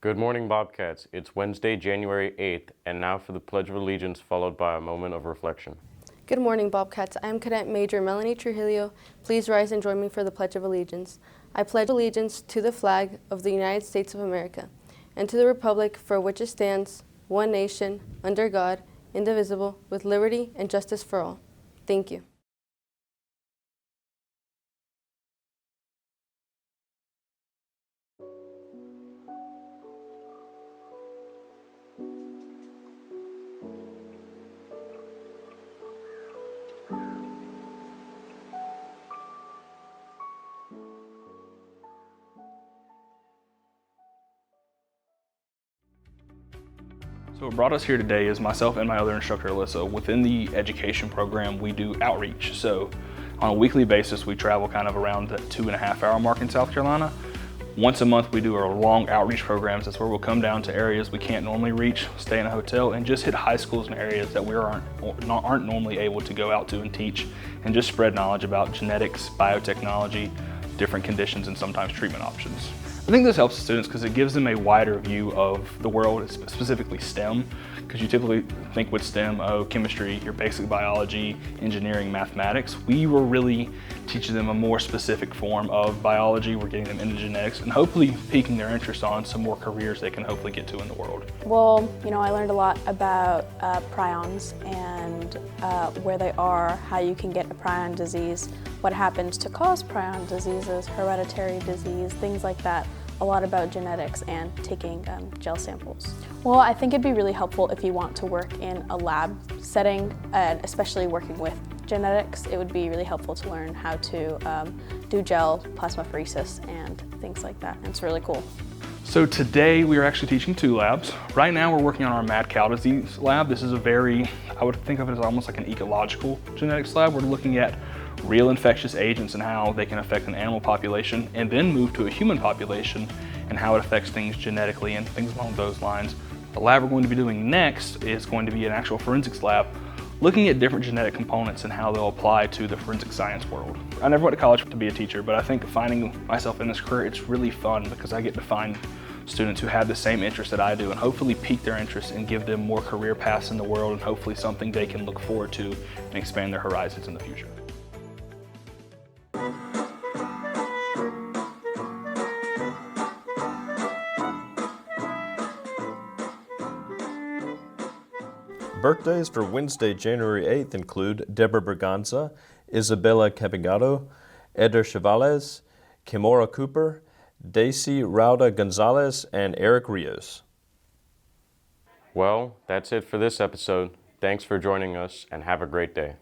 Good morning, Bobcats. It's Wednesday, January 8th, and now for the Pledge of Allegiance, followed by a moment of reflection. Good morning, Bobcats. I am Cadet Major Melanie Trujillo. Please rise and join me for the Pledge of Allegiance. I pledge allegiance to the flag of the United States of America and to the republic for which it stands, one nation, under God, indivisible, with liberty and justice for all. Thank you. So what brought us here today is myself and my other instructor, Alyssa. Within the education program, we do outreach. So on a weekly basis, we travel kind of around the 2.5 hour mark in South Carolina. Once a month, we do our long outreach programs. That's where we'll come down to areas we can't normally reach, stay in a hotel, and just hit high schools and areas that we aren't normally able to go out to and teach, and just spread knowledge about genetics, biotechnology, different conditions, and sometimes treatment options. I think this helps students because it gives them a wider view of the world, specifically STEM, because you typically think with STEM, chemistry, your basic biology, engineering, mathematics. We were really teaching them a more specific form of biology. We're getting them into genetics and hopefully piquing their interest on some more careers they can hopefully get to in the world. Well, I learned a lot about prions and where they are, how you can get a prion disease, what happens to cause prion diseases, hereditary disease, things like that. A lot about genetics and taking gel samples. Well, I think it'd be really helpful if you want to work in a lab setting, and especially working with genetics. It would be really helpful to learn how to do gel plasmapheresis and things like that. And it's really cool. So today we are actually teaching 2 labs. Right now we're working on our mad cow disease lab. This is I would think of it as almost like an ecological genetics lab. We're looking at real infectious agents and how they can affect an animal population, and then move to a human population and how it affects things genetically and things along those lines. The lab we're going to be doing next is going to be an actual forensics lab, looking at different genetic components and how they'll apply to the forensic science world. I never went to college to be a teacher, but I think finding myself in this career, it's really fun because I get to find students who have the same interest that I do and hopefully pique their interest and give them more career paths in the world and hopefully something they can look forward to and expand their horizons in the future. Birthdays for Wednesday, January 8th include Deborah Berganza, Isabella Capigado, Eder Chavales, Kimora Cooper, Daisy Rauda Gonzalez, and Eric Rios. Well, that's it for this episode. Thanks for joining us, and have a great day.